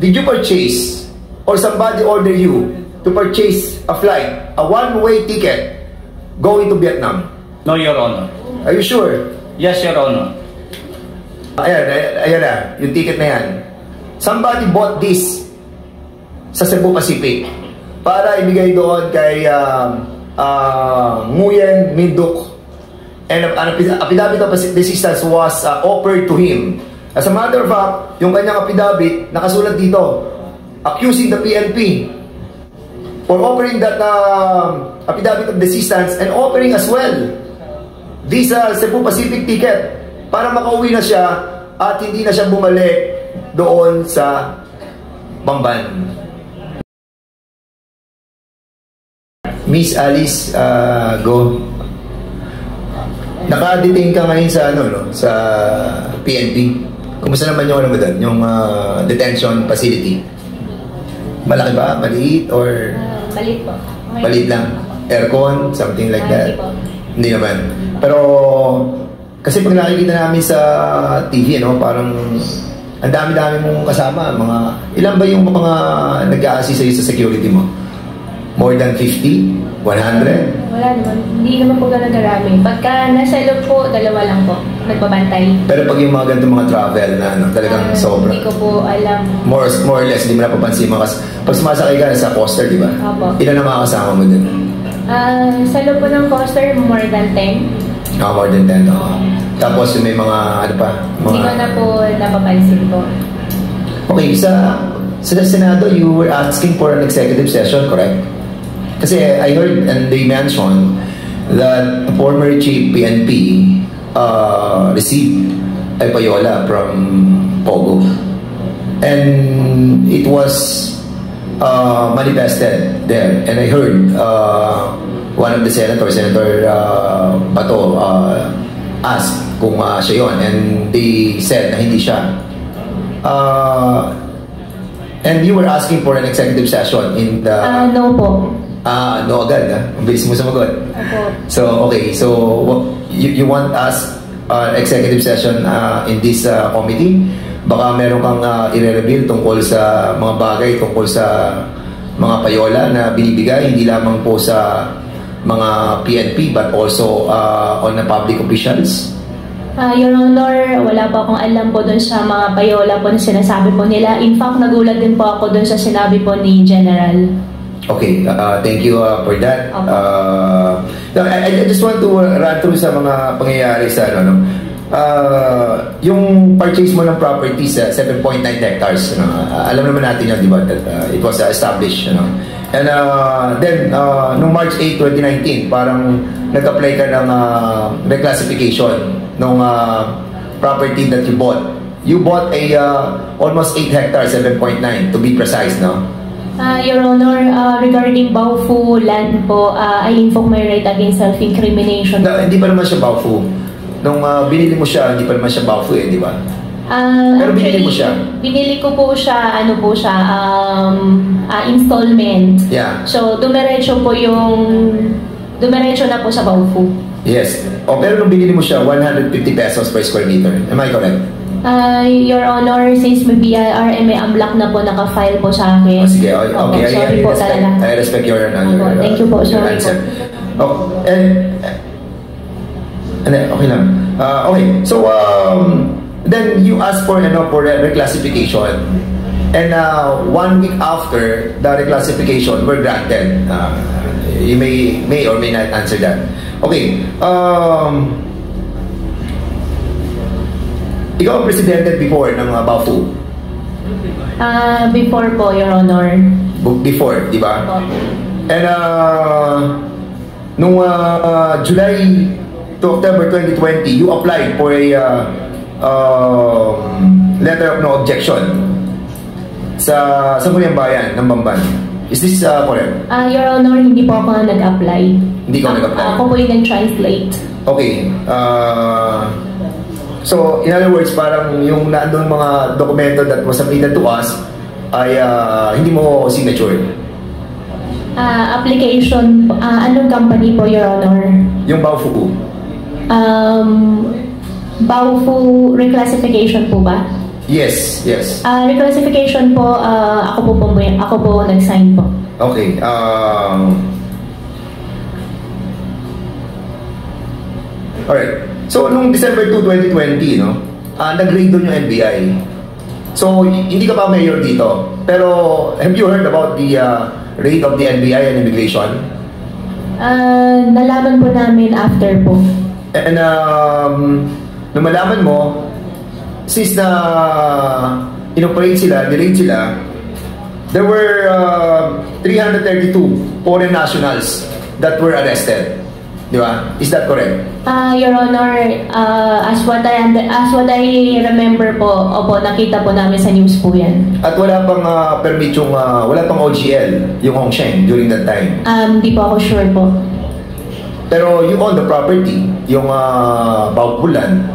did you purchase or somebody order you to purchase a flight, a one-way ticket going to Vietnam? No, Your Honor. Are you sure? Yes, Your Honor. Ayan na, yung ticket na yan. Somebody bought this sa Cebu Pacific para ibigay doon kay Nguyen Minh Duc. And an affidavit of desistance was offered to him. As a matter of fact, yung kanyang affidavit, nakasulat dito, accusing the PNP for offering that affidavit of desistance and offering as well this Cebu Pacific ticket para makauwi na siya at hindi na siya bumalik doon sa Bamban. Miss Alice Go, naka-detain ka ngayon sa sa PNP. Kumusta naman yung doon, yung detention facility? Malaki ba? Maliit? Or maliit po. Maliit lang? Aircon? Something like that? Hindi po. Hindi naman. Pero kasi pag nakikita namin sa TV, parang ang dami-dami mong kasama. Ilan ba yung mga nag-a-assist sa'yo sa security mo? More than 50? 100? Wala naman. Hindi naman po gano'n karami. Pagka nasa loob po, 2 lang po. Nagbabantay. Pero pag yung mga ganitong mga travel na talagang sobra. Hindi ko po alam. More or less, hindi mo napapansin mo. Kasi pag sumasakay ka sa coaster, di ba? Opo. Ilan ang mga kasama mo dun? Sa loob po ng coaster, more than 10. More than 10. Tapos may mga, Hindi ko na po napapansin po. Okay, sa Senado, you were asking for an executive session, correct? Kasi I heard and they mentioned that former chief PNP received a payola from Pogo. And it was manifested there. And I heard one of the Senator Bato, asked kung siya yun. And they said na hindi siya. And you were asking for an executive session in the... No po. No agad, Ang bilis mo sumagot. Opo. So, okay. So, you want us executive session in this committee? Baka meron kang i-reveal tungkol sa mga bagay, tungkol sa mga payola na binibigay, hindi lamang po sa mga PNP but also on the public officials? Your Honor, wala po akong alam po dun sa mga payola po na sinasabi po nila. In fact, nagulat din po ako dun sa sinabi po ni General. Okay, thank you for that. I just want to run through sa mga pangyayari sa yung purchase mo ng property sa 7.9 hectares. Alam naman natin yun, di ba? That, it was established. And then, noong March 8, 2019, parang nag-apply ka ng reclassification ng property that you bought. You bought a almost 8 hectares, 7.9 to be precise, no? Your Honor, regarding Baofu land po, I invoke my right against self-incrimination. No, hindi pa naman siya Baofu. Nung binili mo siya, hindi pa naman siya Baofu di ba? Pero binili mo siya? Binili ko po siya, installment. Yeah. So, dumiretso na po sa Baofu. Yes. Pero nung binili mo siya, 150 pesos per square meter. Am I correct? Your Honor, since may BIR, may unblock na po, naka-file po sa akin. Sige, okay. Sorry po talaga. I respect your thank you po, sorry answer. Okay lang. Okay, so then you ask for reclassification, and 1 week after the reclassification were granted. You may or may not answer that. Okay. Ikaw ang presidente before ng Baofu? Before po, Your Honor. Before, di ba? And nung July to October 2020, you applied for a letter of no objection sa Sangguniang Bayan ng Bamban. Is this correct? Your Honor, hindi po ako nag-apply. Hindi ko nag-apply? Ako po yung nag-translate. Okay. So, in other words, parang yung naandun mga dokumento that was submitted to us ay hindi mo signature. Application, anong company po, Your Honor? Yung Baofu. Baofu reclassification po ba? Yes, yes. Reclassification po, ako po nag-sign po. Okay. Alright. So, nung December 2, 2020, no, nag-raid doon yung NBI. So, hindi ka pa mayor dito. Pero, have you heard about the raid of the NBI and immigration? Nalaman po namin after po. And, nung malaman mo, since na inoperate sila, niraid sila, there were 332 foreign nationals that were arrested. Di ba? Is that correct? Your Honor, as what I remember po, opo, nakita po namin sa news po yan. At wala pang permit yung, wala pang OGL, yung Hongsheng during that time? Di po ako sure po. Pero you own the property, yung Baupulan.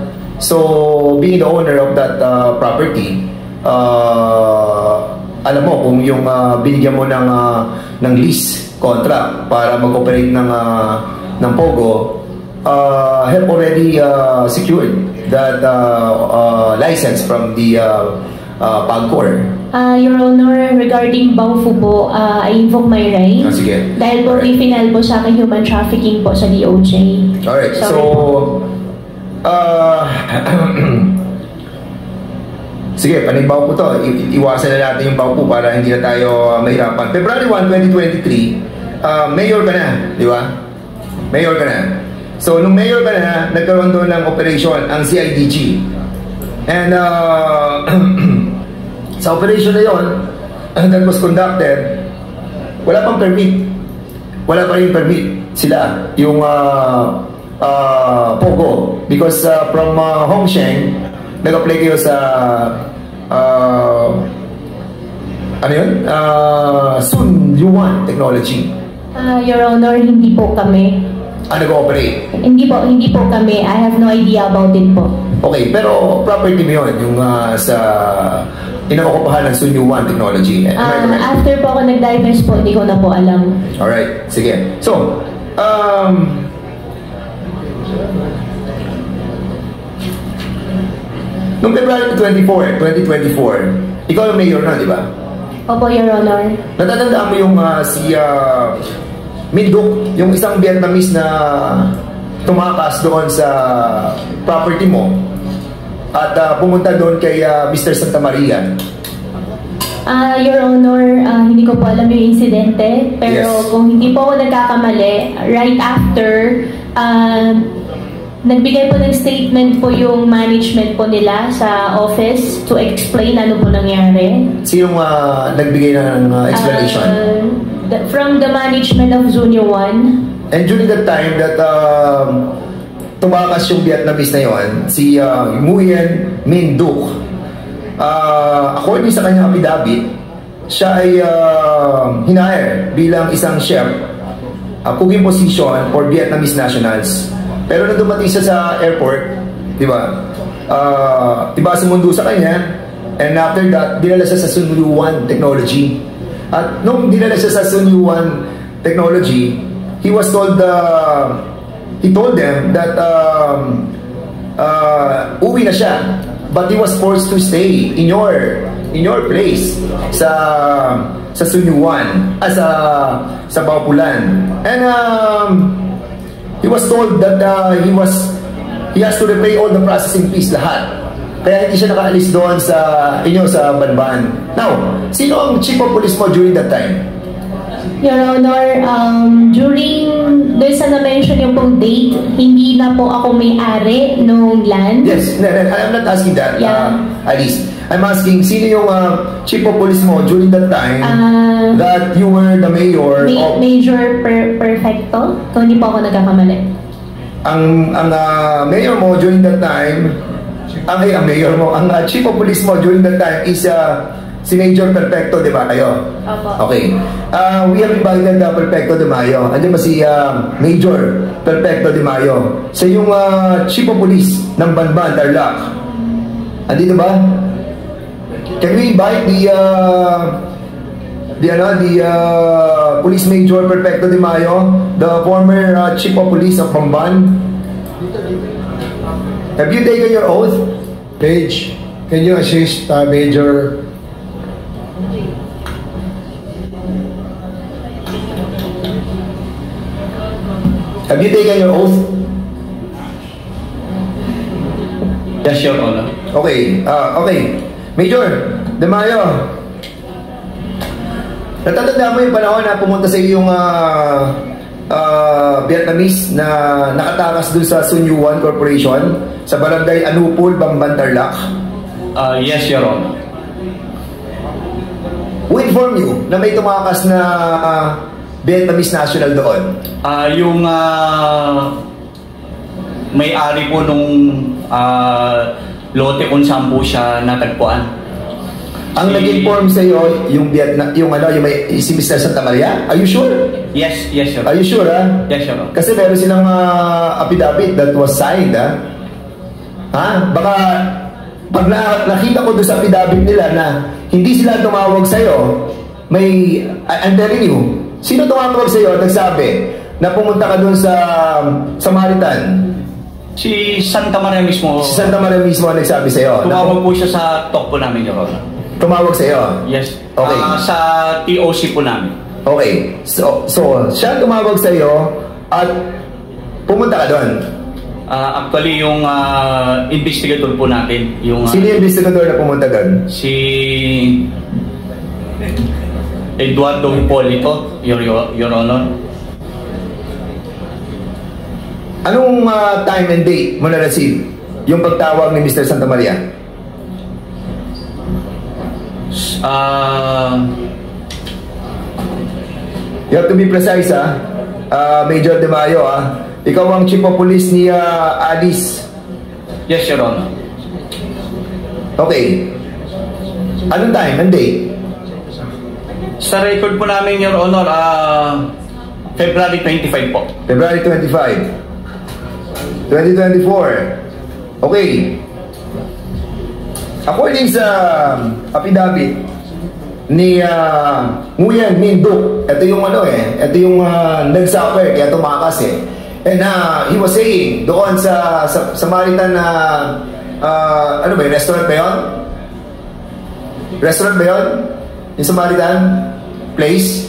So, being the owner of that property, alam mo kung yung binigyan mo ng lease contract para mag-operate ng Pogo, have already secured that license from the PAGCOR. Your Honor, regarding Baofu po, I invoke my right. Sige. Dahil po may final po sa akin human trafficking po sa DOJ. Alright, Sorry so sige, panigbaw po to. Iwasan na natin yung baw po para hindi na tayo mahirapan. February 1, 2023, mayor ka na, di ba? Mayor ka na. So, nung mayor ka na, nagkaroon doon ng operation ang CIDG. And sa operation na yon that was conducted, wala pang permit. Wala pa rin permit sila, yung Pogo. Because from Hongsheng, nag-apply kayo sa ano yun? Sun Yuan Technology. Your Honor, hindi po kami. Nag-ooperate? Hindi po kami. I have no idea about it po. Okay, pero property mo yun, yung sa inaokupahan ng Sun Yuan Technology. After po ako nag-divest po, hindi ko na po alam. Alright, sige. So, noong February 24, 2024, ikaw yung mayor na, di ba? Opo, Your Honor. Natatandaan mo yung si Minduk, yung isang Vietnamese na tumakas doon sa property mo at pumunta doon kay Mr. Santa Maria. Your Honor, hindi ko po alam yung insidente, pero Yes. kung hindi po ako nagkakamali, right after, nagbigay po ng statement po yung management po nila sa office to explain ano po nangyari. Sinong nagbigay ng explanation? From the management of Junior 1. And during that time that tumakas yung Vietnamese na yon, si Nguyen Minh Duc, according sa kanyang affidavit, siya ay hinire bilang isang chef, cooking position for Vietnamese nationals. Pero nung dumating siya sa airport, di ba, iba sumundo sa kanya, and after that, dinala siya sa Sun Yuan Technology. At nung dinala siya sa Sun Yuan Technology, he told them that uwi na siya, but he was forced to stay in your place sa Sun Yuan, sa Baupulan. And he was told that he has to repay all the processing fees lahat. Kaya hindi siya nakaalis doon sa Banban. Now, sino ang chief of police mo during that time? Your Honor, doon sa na-mention yung pong date, hindi na po ako may-ari nung land. Yes, I'm not asking that, Yeah. Alice. I'm asking, sino yung chief of police mo during that time that you were the mayor of... Major Perfecto, kung hindi po ako nagkakamali. Ang mayor mo during that time, ang chief of police mo during that time is si Major Perfecto, di ba kayo? Opo. Okay. We have invited Perfecto de Mayo. Andiyan ba si Major Perfecto de Mayo? Siya yung chief of police ng Banban, Tarlac. Andito ba? Can we invite the Police Major Perfecto de Mayo, the former chief of police of Bamban? Have you taken your oath? Page. Can you assist Major? Have you taken your oath? Yes, Your Honor. Okay, okay. Major De Mayo, natatanda mo yung panahon na pumunta sa iyo yung Vietnamese na nakatakas dun sa Sunyuan Corporation sa barangay Anupul, Bamban, Tarlac? Yes, Your Honor. Who informed you na may tumakas na Vietnamese national doon? Yung may-ari po nung lote kung saan po siya natagpuan. Ang nag-inform sa iyo yung si Mr. Santa Maria? Are you sure? Yes, yes, Your Are Honor. you sure, ha? Yes, Your Honor. Kasi meron silang affidavit that was signed, ha? Ha? Baka pag nakita ko doon sa affidavit nila na hindi sila tumawag sa iyo, I'm telling you, sino tumawag sa iyo at nagsabi na pumunta ka doon sa Samaritan? Si Santa Maria mismo. Si Santa Maria mismo ang nagsabi sa iyo. Tumawag po siya sa talk po namin, Your Honor. Tumawag sa iyo? Yes. Okay. Sa TOC po namin. Okay. So siya tumawag sa iyo at pumunta ka doon. Actually, yung investigator po natin, yung Sino yung investigator na pumunta doon? si Eduardo Hipolito, Your Honor. Anong time and date mo na-receive yung pagtawag ni Mr. Santa Maria? You have to be precise, ha? Major De Mayo, ha? Ikaw ang chief of police ni Alice. Yes, Your Honor. Okay. Anong time and date? Sa record po namin, Your Honor, February 25 po. February 25. 2024. Okay. According sa affidavit ni Nguyen Minh Duc, ito yung ito yung nag-suffer kaya tumakas eh. And he was saying doon sa Samaritan na ano ba yun? Restaurant ba yun? Restaurant ba yun? Yung Samaritan place?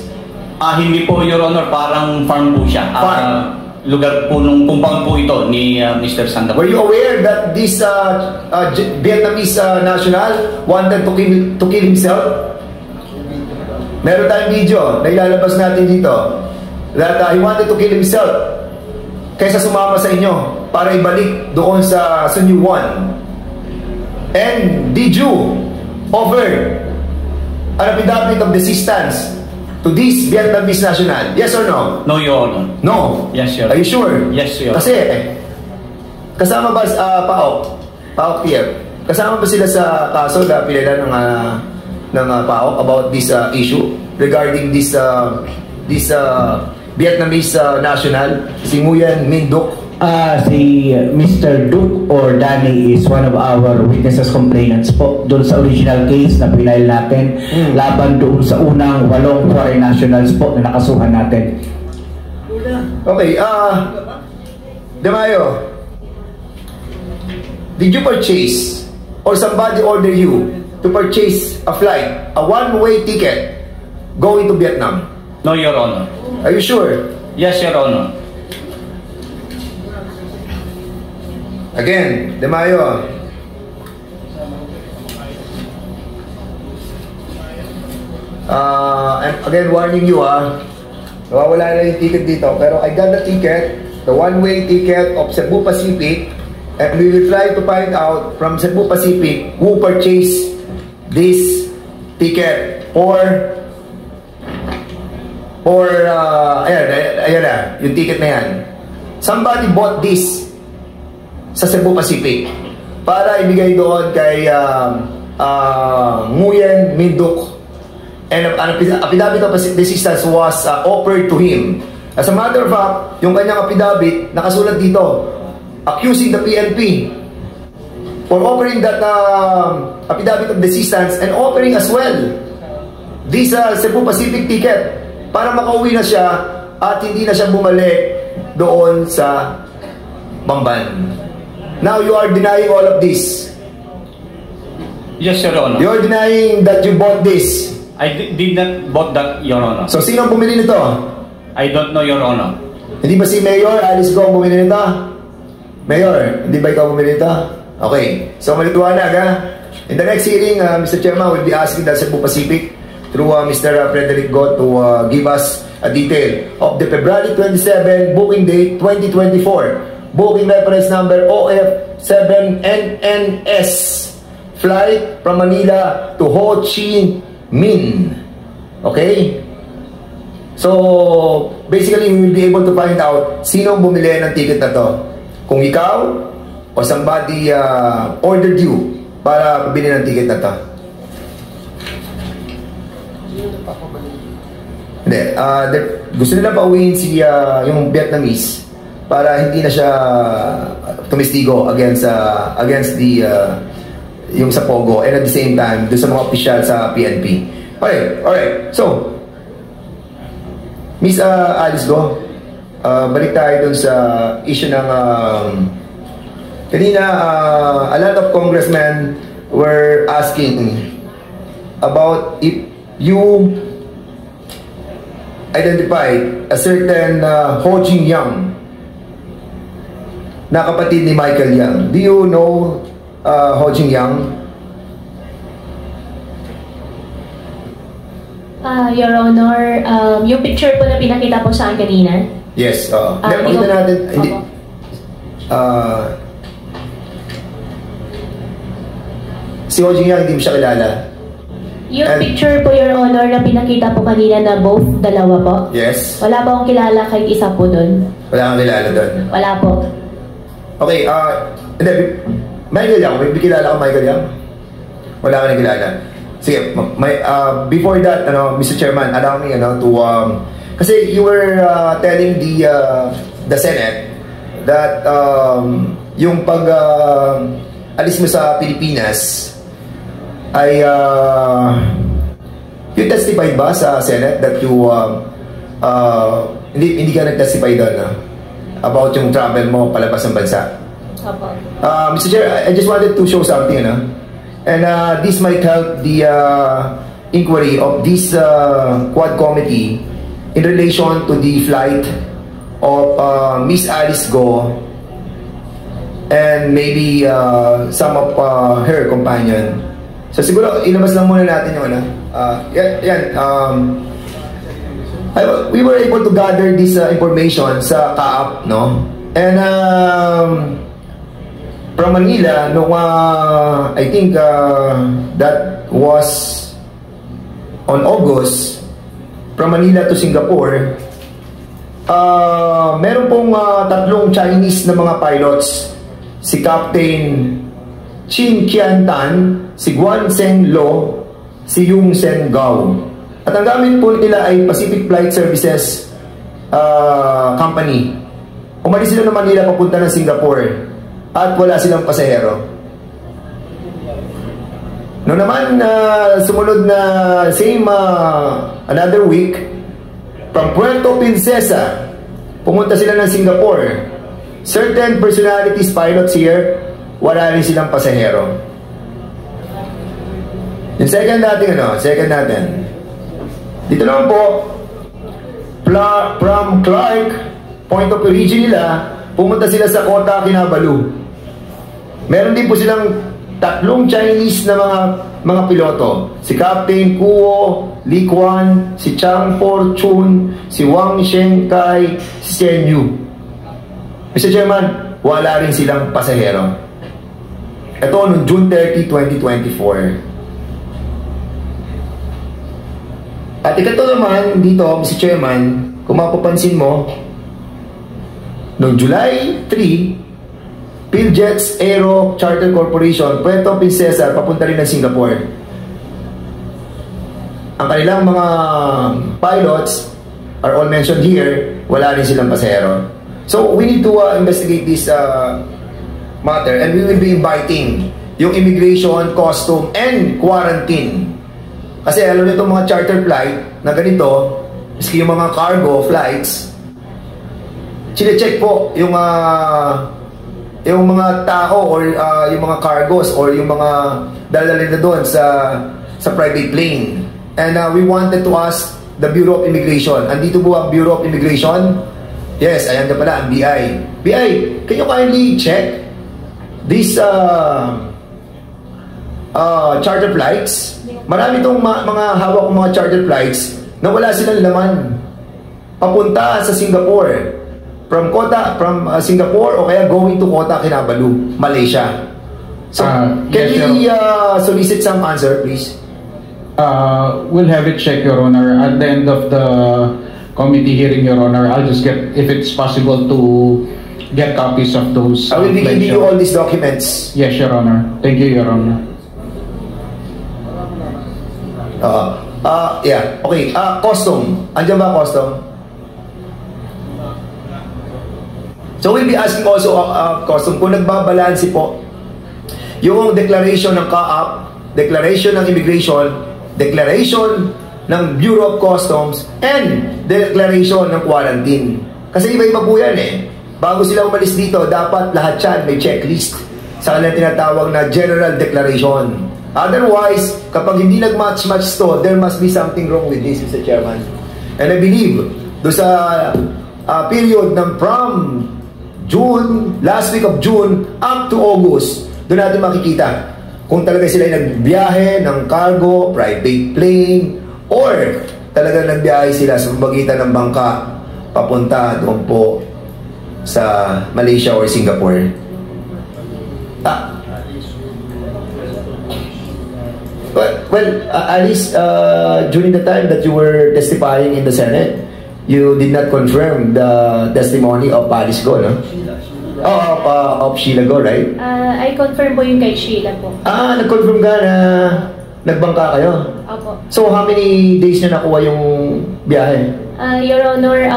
Hindi po, Your Honor, parang farm po siya. Farm. Lugar po nung compound po ito ni Mr. Santa. Were you aware that this Vietnamese national wanted to kill himself? Meron tayong video na ilalabas natin dito that he wanted to kill himself kaysa sumama sa inyo para ibalik doon sa Sunyuan. And did you offer an affidavit of desistance to this Vietnamese national? Yes or no? No, Your Honor. No. Yes, Your Are you sure? Yes, Your Honor. Kasi kasama ba PAOK TF? Kasama ba sila sa kaso na pinila ng PAOK about this issue regarding this Vietnamese national, si Nguyen Minh Duc? Si Mr. Duc or Danny is one of our witnesses complainants po doon sa original case na pinail natin laban doon sa unang 8 foreign nationals po na nakasuhan natin. Okay, De Mayo, did you purchase or somebody order you to purchase a flight, a one-way ticket going to Vietnam? No, Your Honor. Are you sure? Yes, Your Honor. Again, De Mayo, I'm again warning you, nawawala na yung ticket dito, pero I got the ticket, the one-way ticket of Cebu Pacific, and we will try to find out from Cebu Pacific who purchased this ticket or ayan na, yung ticket na yan. Somebody bought this sa Cebu Pacific para ibigay doon kay Nguyen Minh Duc, and an affidavit of desistance was offered to him. As a matter of fact, yung kanyang affidavit nakasulat dito, accusing the PNP for offering that affidavit of desistance and offering as well this Cebu Pacific ticket para makauwi na siya at hindi na siya bumalik doon sa Bamban. Now you are denying all of this. Yes, Your Honor. You're denying that you bought this. I did not bought that, Your Honor. So, sino ang bumili nito? I don't know, Your Honor. Hindi ba si Mayor Alice Go ang bumili nito? Mayor, hindi ba ikaw bumili nito? Okay. So, malituwanag ha. In the next hearing, Mr. Chairman, we'll be asking the Cebu Pacific through Mr. Frederick Go to give us a detail of the February 27 booking date 2024. Booking reference number OF7NNS. Flight from Manila to Ho Chi Minh. Okay? So, basically, we will be able to find out sino bumili ng ticket na to. Kung ikaw o somebody ordered you para bumili ng ticket na to. Hindi. Gusto nila pauwiin si yung Vietnamese para hindi na siya tumistigo against the yung sa Pogo, and at the same time doon sa mga opisyal sa PNP. Alright. So, Miss Alice Go, balik tayo dun sa issue ng kanina, a lot of congressmen were asking about if you identified a certain Ho Jing Yang na kapatid ni Michael Yang. Do you know Ho Jing Yang? Your Honor, yung picture po na pinakita po sa akin kanina. Yes. Pakita natin. Hindi. Si Ho Jing Yang, hindi mo siya kilala. Yung picture po, Your Honor, na pinakita po kanina na both dalawa po. Yes. Wala po akong kilala kahit isa po doon. Wala kang kilala doon. Wala po. Okay, hindi. Michael Yang, may kilala ka Michael Yang? Wala ka na kilala. Sige, before that, Mr. Chairman, allow me, to, kasi you were telling the Senate that yung pag alis mo sa Pilipinas ay you testified ba sa Senate that you hindi ka nag-testify doon about yung travel mo palabas ng bansa? Opo. Mr. Chair, I just wanted to show something, and this might help the inquiry of this Quad Committee in relation to the flight of Miss Alice Go and maybe some of her companion. So siguro ilabas lang muna natin yung we were able to gather this information sa CAAP, no? And from Manila, no, I think that was on August, from Manila to Singapore, meron pong tatlong Chinese na mga pilots. Si Captain Chin Kian Tan, si Guan Seng Lo, si Yung Sen Gao. At ang gamit po nila ay Pacific Flight Services Company. Umalis sila ng Manila papunta ng Singapore at wala silang pasahero. No naman, sumunod na same another week, from Puerto Princesa, pumunta sila ng Singapore. Certain personalities, pilots here, wala rin silang pasahero. Yung second natin, dito naman po, from Clark, point of origin nila, pumunta sila sa Kota Kinabalu. Meron din po silang tatlong Chinese na mga piloto. Si Captain Kuo Li Quan, si Chang Fortune, si Wang Shengkai, si Chen Yu. Mr. Chairman, wala rin silang pasahero. Ito noong June 30, 2024. At ito naman dito, Mr. Chairman, kung mapapansin mo, noong July 3, PhilJets Aero Charter Corporation, Puerto Princesa, papunta rin ng Singapore. Ang kanilang mga pilots are all mentioned here, wala rin silang pasahero. So, we need to investigate this matter, and we will be inviting yung immigration, custom, and quarantine. Kasi alam nyo itong mga charter flight na ganito, miski yung mga cargo flights, chine-check po yung yung mga tao or yung mga cargos or yung mga dadalhin na doon sa private plane. And we wanted to ask the Bureau of Immigration. Andito po ang Bureau of Immigration. Yes, ayan na pala ang BI. BI, can you kindly check these charter flights? Marami itong mga hawak ng mga charter flights na wala silang laman papunta sa Singapore. From Singapore o kaya going to Kota Kinabalu, Malaysia. So, can we solicit some answer, please? We'll have it checked, Your Honor. At the end of the committee hearing, Your Honor, I'll just get, if it's possible, to get copies of those. I will be giving you all these documents. Yes, Your Honor. Thank you, Your Honor. Yeah. Okay. Custom. Andiyan ba custom? So we'll be asking also custom kung nagbabalansi po yung declaration ng CAAP, declaration ng immigration, declaration ng Bureau of Customs, and declaration ng quarantine. Kasi iba-iba po yan eh. Bago sila umalis dito, dapat lahat yan may checklist sa kanilang tinatawag na General Declaration. Otherwise, kapag hindi nag-match-match to, there must be something wrong with this, Mr. Chairman. And I believe, doon sa period ng from June, last week of June, up to August, doon natin makikita kung talaga sila ay nagbiyahe ng cargo, private plane, or talaga nagbiyahe sila sa pagitan ng bangka papunta doon po sa Malaysia or Singapore. Well, Alice, during the time that you were testifying in the Senate, you did not confirm the testimony of Alice Go, no? Of Sheila Go, right? I confirm po yung kay Sheila po. Nag-confirm ka na nagbangka kayo? Opo. So, how many days na nakuha yung biyahe? Your Honor,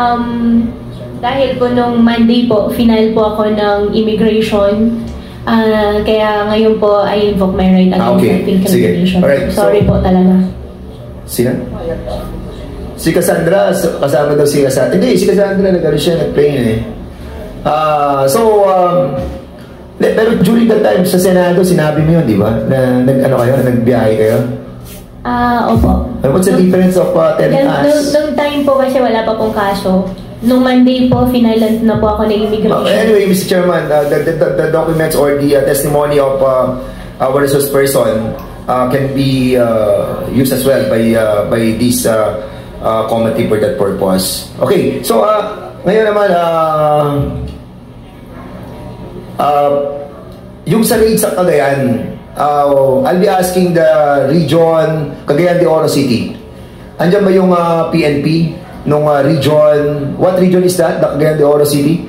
dahil po nung Monday po, final po ako ng immigration. Kaya ngayon po, I invoke my right against self-incrimination. Alright. Sorry po talaga. Sino? Si Cassandra, kasama daw si Cassandra. Hindi, si Cassandra nag-ano siya, nag-plane eh. Pero during that time sa Senado, sinabi mo yun, di ba? Na nagbiyahe kayo? Opo. What's the difference of telling us? Nung time po kasi wala pa pong kaso. Nung Monday po, finalan na po ako ng immigration. Anyway, Mr. Chairman, the documents or the testimony of our resource person can be used as well by this committee for that purpose. Okay, so ngayon naman, yung sa raid sa Cagayan, I'll be asking the region, Cagayan de Oro City. Andiyan ba yung PNP nung region? What region is that? The Cagayan de Oro City?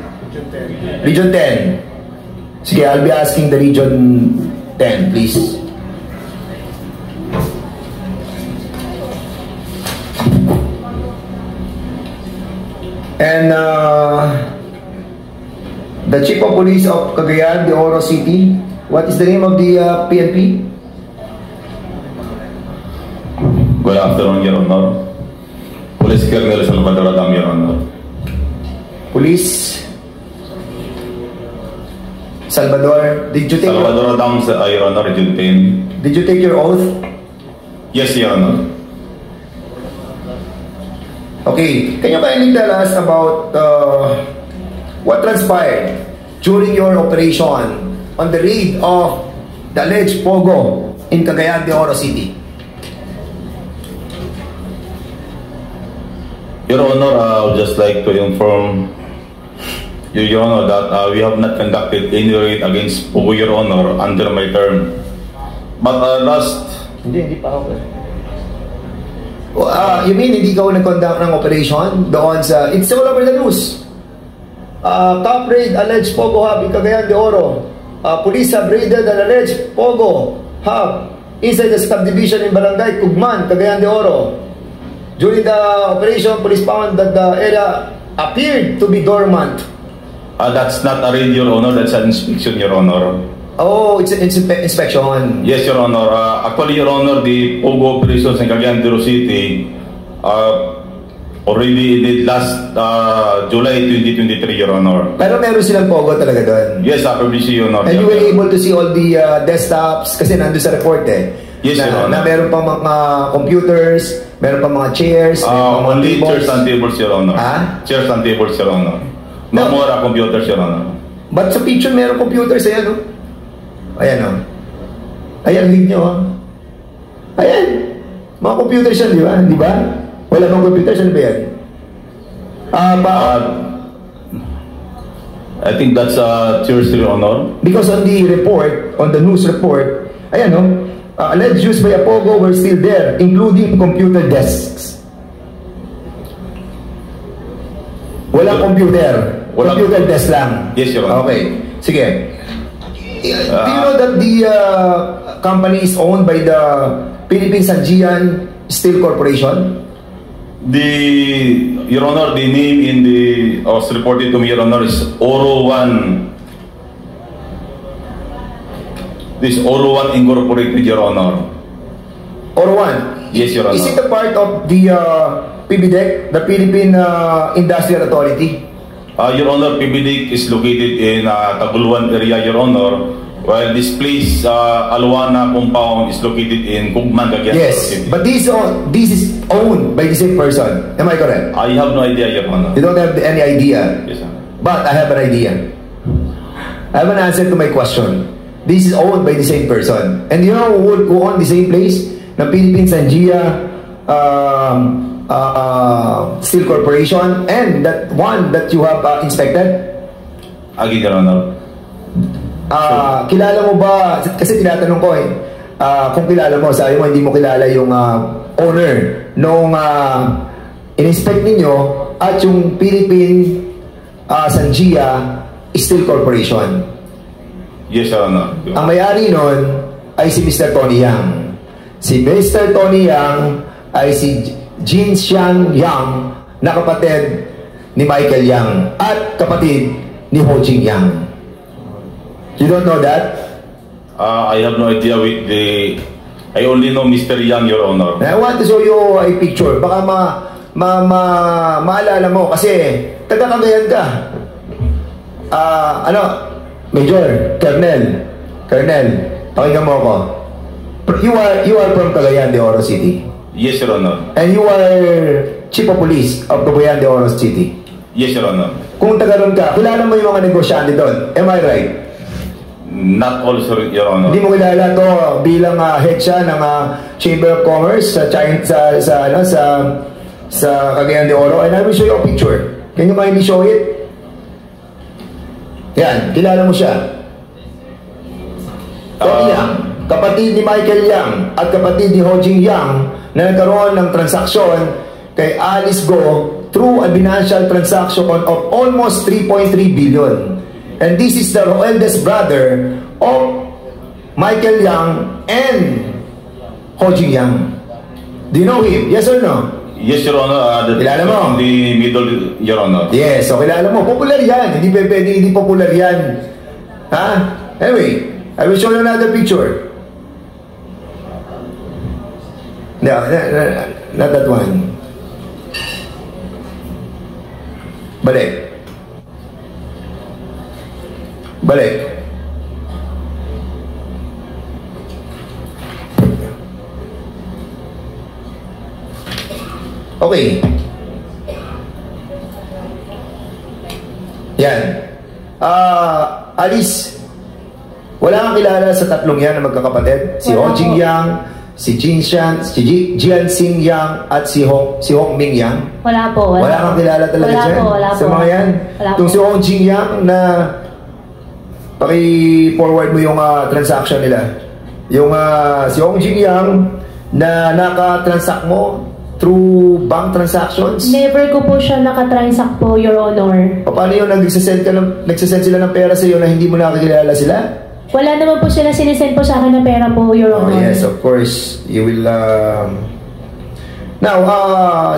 Region 10. Sige, I'll be asking the region 10, please. And the Chief of Police of Cagayan de Oro City, what is the name of the PNP? Good afternoon, Your Honor. Police Colonel Salvador Adam, Your Honor. Police Salvador, did you take Salvador Adam, Your Honor, Region 10. Did you take your oath? Yes, Your Honor. Okay, can you kindly tell us about what transpired during your operation on the raid of the alleged Pogo in Cagayan de Oro City? Your Honor, I would just like to inform you, Your Honor, that we have not conducted any raid against Pogo, Your Honor, under my term. But Hindi pa ako. You mean hindi ka nag-conduct ng operation doon sa... It's all over the news. Top raid alleged Pogo hub in Cagayan de Oro. Police have raided an alleged Pogo hub inside the subdivision in Barangay Cugman, Cagayan de Oro. During the operation, police found that the area appeared to be dormant. that's not a raid, Your Honor. That's an inspection, Your Honor. Oh, it's inspection. Yes, Your Honor. Actually, Your Honor, the Pogo operations in Cagayan de Oro City already did last July 2023, Your Honor. Pero meron silang pogo talaga doon. Yes, PBC, Your Honor. And you were able to see all the desktops kasi nandun sa report eh. Yes, Your Honor. Na meron pang mga computers, meron pang mga chairs, only chairs and tables, Your Honor. Chairs and tables, Your Honor. No more computers, Your Honor. But sa picture meron computers, ayan o. Ayan o. Ayan, lead nyo o. Ayan. Mga computers yan, di ba? Wala bang computers, ano ba yan? I think that's chairs, Your Honor. Because on the report, on the news report, ayan o, alleged use by Apogo were still there, including computer desks. Walang computer. Computer desk lang. Yes, Your Honor. Okay. Sige. Do you know that the company is owned by the Philippine Sanjian Steel Corporation? Your Honor, the name in the was reported to me, Your Honor, is Oro One. This Oro One Incorporated, Your Honor. Oro One? Yes, Your Honor. Is it a part of the PBDEC, the Philippine Industrial Authority? Your Honor, PBDEC is located in Taguluan area, Your Honor, while this place, Aluana Compound, is located in Cugman, Cagayan. Yes, but this is owned by the same person. Am I correct? I have no idea, Your Honor. You don't have any idea? Yes, sir. But I have an idea. I have an answer to my question. This is owned by the same person. And you know who owned the same place? The Philippine Sanjia Steel Corporation, and that one that you have inspected? Again, Your Honor. Kilala mo ba, kasi tinatanong ko kung kilala mo, sabi mo hindi mo kilala yung owner nung in-inspect ninyo at yung Philippine Sanjia Steel Corporation. Yes, Your Honor. Ang may-ari nun ay si Mr. Tony Yang. Si Mr. Tony Yang ay si Jin Xiang Yang, na kapatid ni Michael Yang at kapatid ni Ho Jing Yang. You don't know that? I have no idea with I only know Mr. Yang, Your Honor. I want to show you a picture. Baka maalala mo kasi taga-Cagayan ka. Major, Colonel, pakinggan mo ako. You are from Cagayan de Oro City. Yes, Your Honor. And you are Chief of Police of Cagayan de Oro City. Yes, Your Honor. Kung taga ron ka, kilala mo yung mga negosyante doon. Am I right? Not also, Your Honor. Hindi mo kilala to bilang head siya ng Chamber of Commerce sa Cagayan de Oro. And I will show you a picture. Can you kindly show it? Yan, kilala mo siya. Tony Yang, kapatid ni Michael Yang at kapatid ni Ho Jing Yang, na nagkaroon ng transaksyon kay Alice Go through a financial transaction of almost 3.3 billion. And this is the eldest brother of Michael Yang and Ho Jing Yang. Do you know him? Yes or no? Yes, Your Honor. Kilala mo? In the middle, Your Honor. Yes, so kilala mo. Popular yan. Hindi pwede, hindi popular yan. Ha? Anyway, I will show you another picture. No, not that one. Balik. Okay. Yan. Alice, wala kang kilala sa tatlong yan na magkakapatid? Si Ho Jing Yang, si Jian Xing Yang, at si Hong Ming Yang? Wala po. Wala kang kilala talaga dyan? Wala sa po. mga yan? Wala Itong po. si Hong Jing Yang na paki-forward mo yung transaction nila. Yung si Hong Jing Yang na naka-transact mo through bank transactions? Never ko po siya nakatransact po, Your Honor. Paano yung nagsasend sila ng pera sa iyo na hindi mo nakakilala sila? Wala naman po sila sinisend po sa akin na pera po, Your Oh, Honor. yes, of course. You will... Now,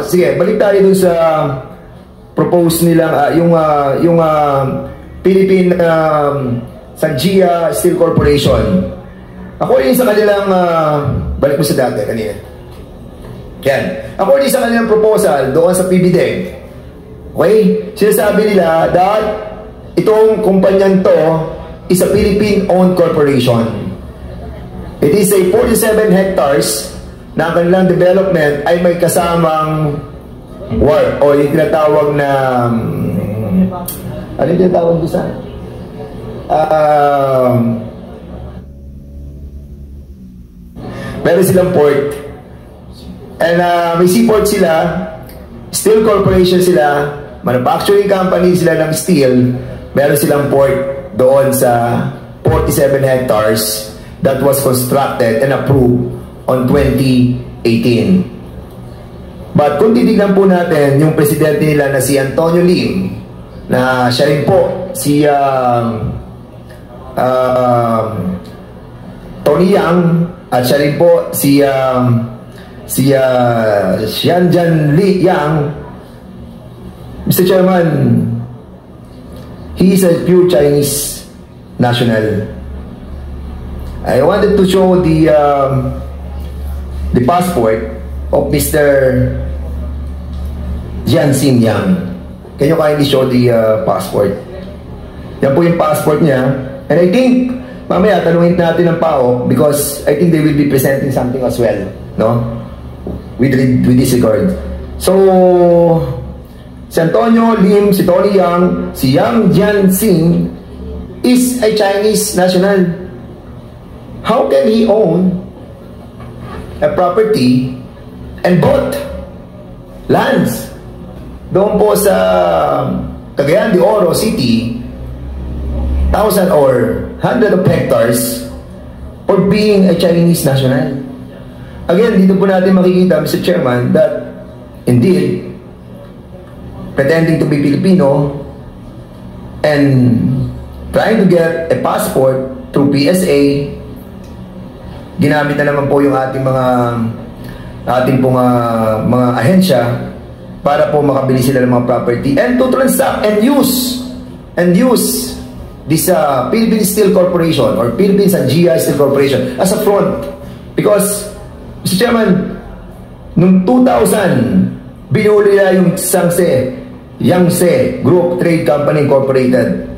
sige, balik tayo dun sa propose nilang, yung Philippine Sanjia Steel Corporation. According sa kanilang, balik mo sa dati kanina. Yan. According sa kanilang proposal doon sa PBDEC, okay, sinasabi nila that itong kumpanyang to is a Philippine-owned corporation. It is a 47 hectares na kanilang development ay may kasamang work o yung tinatawag na ano yung tinatawag doon sa meron silang port and may seaport sila, steel corporation sila, manufacturing company sila ng steel, meron silang port doon sa 47 hectares that was constructed and approved on 2018. But kung titignan po natin yung presidente nila na si Antonio Lim, na siya rin po si Tony Yang, at siya rin po si Xianjian Li Yang, Mr. Chairman, he is a pure Chinese national. I wanted to show the passport of Mr. Jianxin Yang. Can you kindly show the passport? Yan po yung passport niya. And I think, mamaya tanungin natin ng PAO because I think they will be presenting something as well, no? With this regard. So, si Antonio Lim, si Tony Yang, si Yang Jianxin is a Chinese national. How can he own a property and bought lands doon po sa Cagayan de Oro City, 1,000 or 100 of hectares for being a Chinese national? Again, dito po natin makikita, Mr. Chairman, that indeed pretending to be Filipino and trying to get a passport through PSA, ginamit na naman po yung ating mga ahensya para po makabili sila ng mga property and to transact and use this Philippine Steel Corporation or Philippines and GI Steel Corporation as a front. Because, Mr. Chairman, noong 2000, binuli nila yung Yangtze Group Trade Company Incorporated.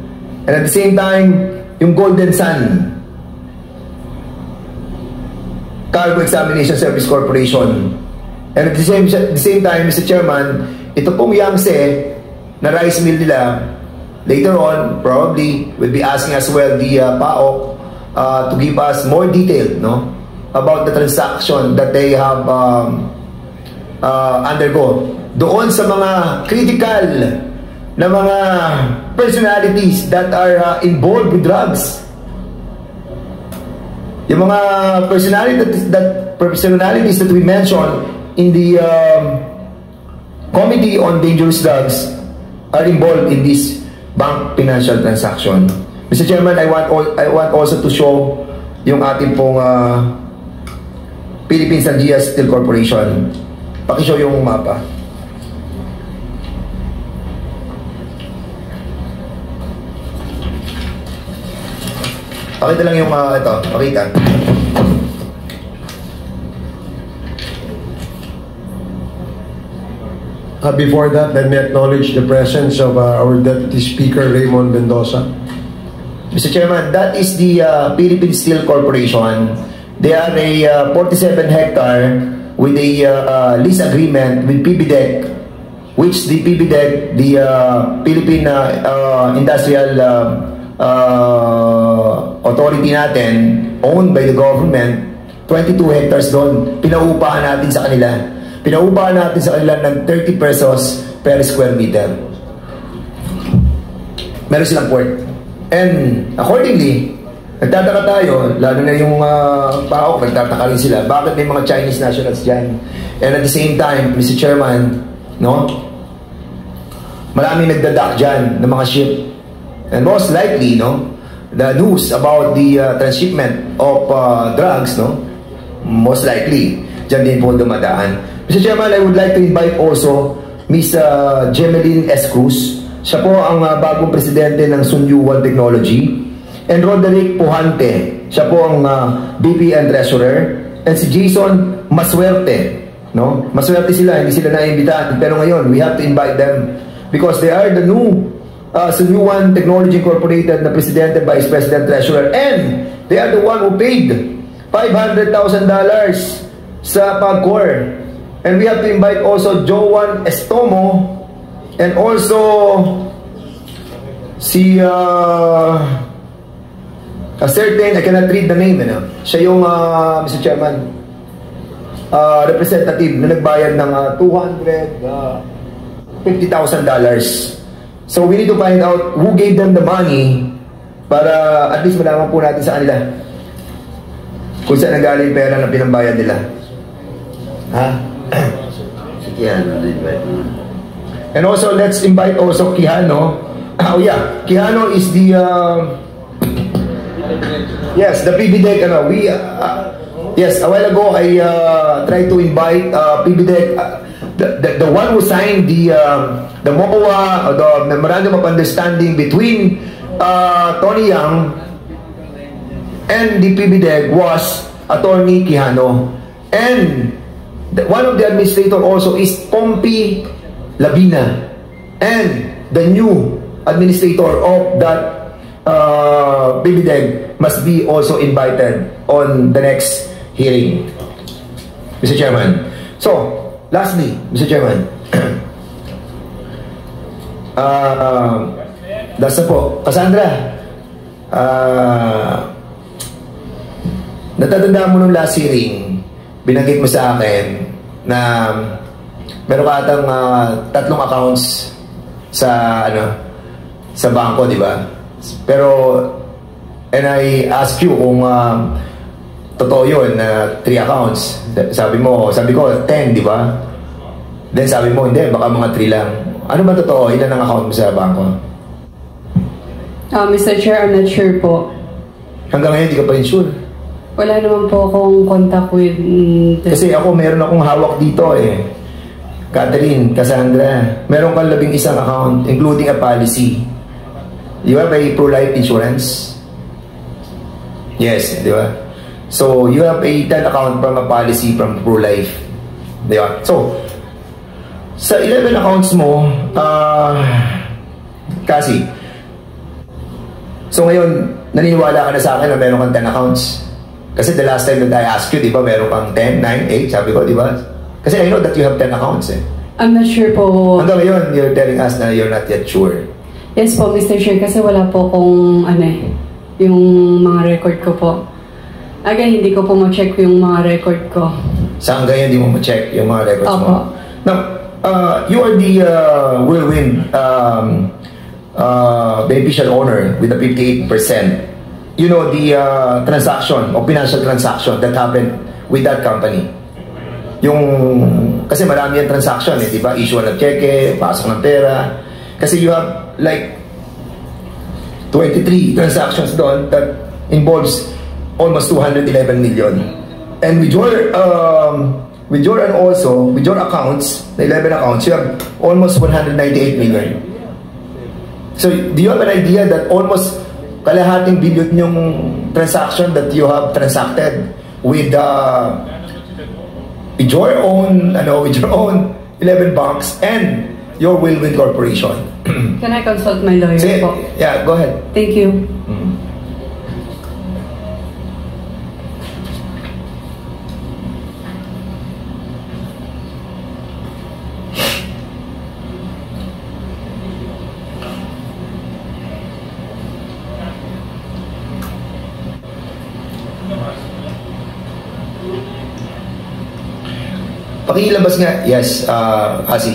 And at the same time, yung Golden Sun Cargo Examination Service Corporation. And at the same time, Mr. Chairman, ito pong Yangtze na rice mill nila, later on, probably, will be asking as well the PAO to give us more detail, no, about the transaction that they have undergo. Doon sa mga critical na mga personalities that are involved with drugs. Yung mga personalities that we mentioned in the Committee on Dangerous Drugs are involved in this bank financial transaction. Mr. Chairman, I want also to show yung ating pong Philippines and GI Steel Corporation. Paki-show yung mapa. Pakita lang yung ito, pakita. Before that, let me acknowledge the presence of our Deputy Speaker, Raymond Mendoza. Mr. Chairman, that is the Philippine Steel Corporation. They are a 47 hectare with a lease agreement with PBDEC, which the PBDEC, the Philippine Industrial Authority natin, owned by the government, 22 hectares doon. Pinaupahan natin sa kanila. Pinaupahan natin sa kanila ng 30 pesos per square meter. Meron silang port. And accordingly, nagtataka tayo, lalo na yung PAO, nagtataka rin sila, bakit may mga Chinese nationals dyan? And at the same time, Mr. Chairman, no, maraming nagdadak dyan ng mga ship. And most likely, no, the news about the transshipment of drugs, no, most likely, dyan din po dumadaan. Mr. Chairman, I would like to invite also Ms. Gemeline S. Cruz. Siya po ang bagong presidente ng Sunyuan Technology. And Roderick Puhante. Siya po ang VP and Treasurer. And si Jason Masuerte, No? Maswerte sila, hindi sila naimbitahan. Pero ngayon, we have to invite them because they are the new Sunyuan Technology Incorporated na Presidente, Vice President, Treasurer, and they are the one who paid $500,000 sa PAGCOR. And we have to invite also Joan Estomo and also si a certain, I cannot read the name, siya yung Mr. Chairman, representative na nagbayad ng $250,000. So we need to find out who gave them the money para at least malaman po natin sa kanila kung saan nagaling pera na pinambayad nila. Ha? And also, let's invite also Quijano. Oh yeah, Quijano is the yes, the PBDEC. Yes, a while ago I tried to invite PBDEC, the one who signed the MOA, the Memorandum of Understanding between Tony Yang and the PBDEC was Attorney Quijano, and one of the administrator also is Pompi Labina, and the new administrator of that PBDEC must be also invited on the next hearing, Mr. Chairman. So, lastly, Mr. Chairman, that's na po. Cassandra, natatandaan mo nung last hearing, binanggit mo sa akin na meron ka atang 3 accounts sa sa bangko, di ba? Pero and I asked you kung totoo yun na 3 accounts. Sabi ko 10, di ba? Then sabi mo hindi, baka mga 3 lang. Ano ba totoo? Ilan ang account mo sa bangko? Mr. Chair, I'm not sure po. Hanggang ngayon, di ka pa rin sure? Wala naman po akong contact with Kasi ako, meron akong hawak dito Catherine, Cassandra, meron kang 11 account, including a policy. You have a pro-life insurance? Yes, di ba? So, you have a 10 account from a policy from pro-life. Di ba? So, sa 11 accounts mo, kasi, so ngayon, naniniwala ka na sa akin na meron kang 10 accounts. Kasi the last time that I asked you, di ba, meron kang 10, 9, 8, sabi ko, di ba? Kasi I know that you have 10 accounts I'm not sure po. Hanggang ngayon, you're telling us na you're not yet sure. Yes po, Mr. Chair, kasi wala po akong, yung mga record ko po. Again, hindi ko po ma-check yung mga record ko. Sa hanggang hindi mo ma-check yung mga records Opo. mo? Now, you are the whirlwind beneficial owner with the 58%. You know the transaction or financial transaction that happened with that company. Kasi marami yung transaction di ba? Issue ng cheque, pasok ng pera. Kasi you have like 23 transactions doon that involves almost 211 million. And with your accounts, the 11 accounts, you have almost 198 million. So, do you have an idea that almost kalahating billion yung transaction that you have transacted with your own 11 banks and your Whirlwind Corporation? Can I consult my lawyer po? Yeah, go ahead. Thank you. Pakilabas nga. Yes, Asi.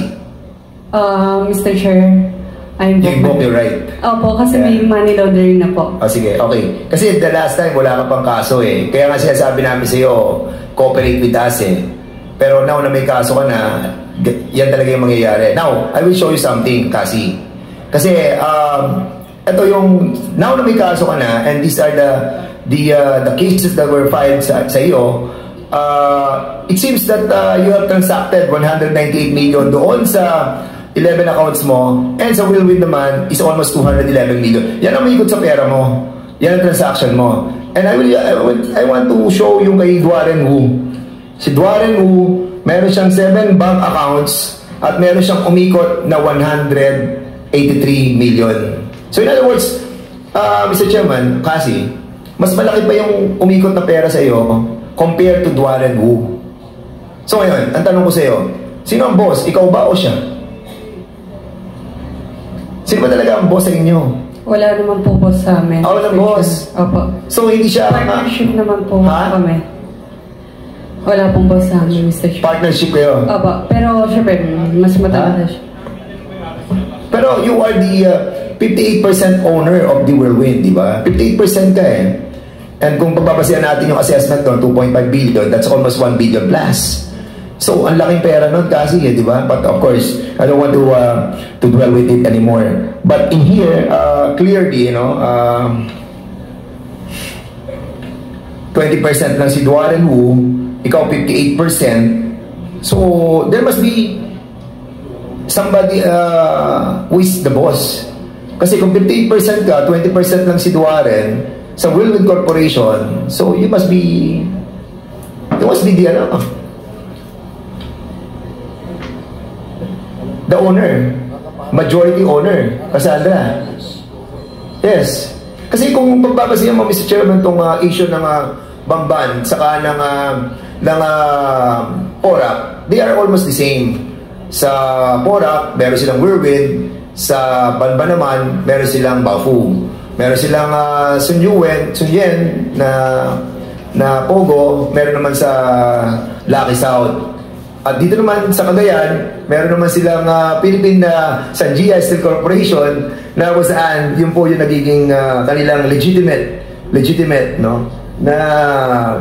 Mr. Chair, You invoke your right. Opo, kasi may money laundering na po. Sige, okay. Kasi the last time, wala ka pang kaso Kaya nga sinasabi namin sa iyo, cooperate with us Pero now na may kaso ka na, yan talaga yung mangyayari. Now, I will show you something, Kasi. Kasi, ito yung, now na may kaso ka na, and these are the cases that were filed sa iyo, it seems that you have transacted 198 million doon sa 11 accounts mo, and sa Whirlwind naman is almost 211 million. Yan ang maikot sa pera mo. Yan ang transaction mo. And I want to show yung kay Duaren Wu. Si Duaren Wu, meron siyang 7 bank accounts, at meron siyang umikot na 183 million. So in other words, Mr. Chairman, kasi, mas malaki pa yung umikot na pera sa iyo compared to Dwaren Wu. So ngayon, ang tanong ko sa iyo, sino ang boss? Ikaw ba o siya? Sino ba talaga ang boss sa inyo? Wala naman po boss sa amin. Walang boss? Opo. So hindi siya... Partnership naman po kami. Wala pong boss sa amin, Mr. Chair. Partnership kayo? Opo. Pero syempre, mas matanda siya. Pero you are the 58% owner of the Whirlwind, di ba? 58% ka eh. And kung pagbabasihan natin yung assessment doon, 2.5 billion, that's almost 1 billion plus. So, ang laking pera nun kasi, di ba? But of course, I don't want to dwell with it anymore. But in here, clearly, 20% lang si Dwaren Wu, ikaw 58%. So, there must be somebody who is the boss. Kasi kung 58% ka, 20% lang si Dwaren sa Whirlwind Corporation, so you must be the owner, majority owner, Cassandra. Yes. Kasi kung pagbabasihan mo, Mr. Chairman, itong issue ng Bamban saka ng Porac, they are almost the same. Sa Porac, meron silang Whirlwind. Sa Banban naman, meron silang Baofu. Meron silang Sun Yen na Pogo. Meron naman sa Lucky South. At dito naman sa Cagayan, meron naman silang Philippine Sanjia Steel Corporation na kung saan yun po yung nagiging kanilang legitimate na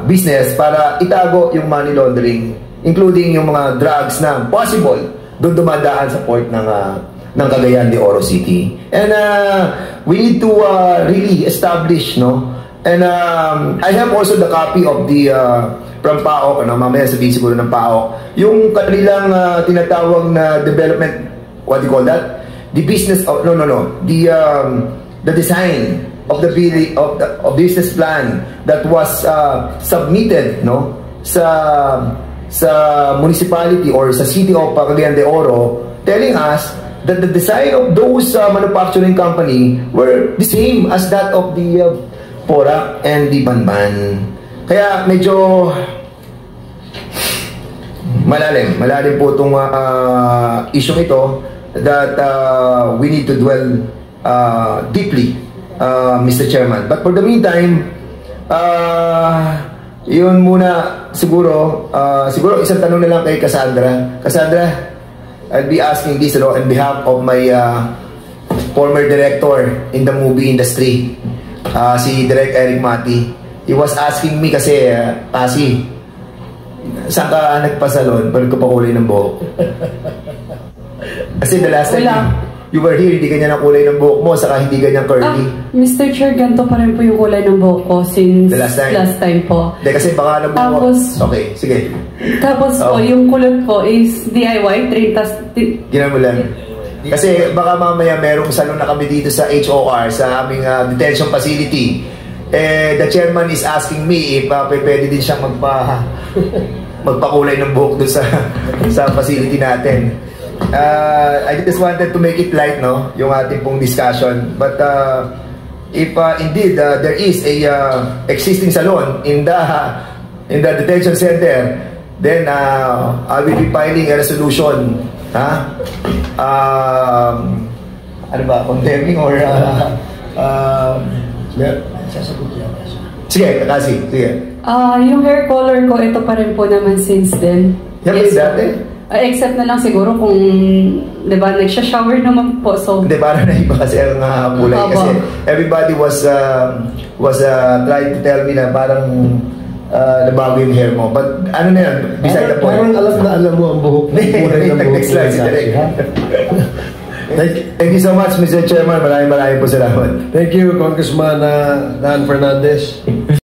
business para itago yung money laundering, including yung mga drugs na possible doon dumadaan sa port ng Cagayan de Oro City. And we need to really establish, and I have also the copy of the from PAOK, mamaya sabihin siguro ng PAOK, yung kanilang tinatawag na development, what do you call that? The business of, the design of the business plan that was submitted, sa municipality or sa city of Cagayan de Oro, telling us that the design of those manufacturing company were the same as that of the Porac and the Banban. Kaya medyo malalim po itong issue ito that we need to dwell deeply, Mr. Chairman. But for the meantime, yun muna siguro isang tanong na lang kay Cassandra. Cassandra, I'll be asking this on behalf of my former director in the movie industry, si Direk Eric Mati. He was asking me kasi, saan ka nagpasalon? Ba't ko pa kulay ng buhok? Kasi the last time you were here, hindi ganyan ang kulay ng buhok mo, saka hindi ganyan curly. Mr. Chair, ganito pa rin po yung kulay ng buhok ko since the last time po. Hindi, kasi baka nabuhok. Tapos, okay, sige. Tapos po, yung kulot ko is DIY, Ginawa mo lang. Kasi baka mamaya merong salon na kami dito sa HOR, sa aming detention facility. The chairman is asking me if pwede din siyang magpakulay ng buhok doon sa facility natin. I just wanted to make it light, yung ating pong discussion. But if indeed there is a existing salon in the detention center, then I will be filing a resolution. Condemning or sige, kasi, sige. Yung hair color ko, ito pa rin po naman since then. Yan ba yung dati? Except na lang siguro kung, di ba, nagsha-shower naman po, so... Hindi, parang na iba kasi ang kulay. Kasi everybody was trying to tell me na parang nabago yung hair mo. But ano na yan, beside the point. Parang alam mo ang buhok. Next slide, si Direk. Thank you so much, Mr. Chairman. Maraming po salamat. Thank you, Congressman Dan Fernandez.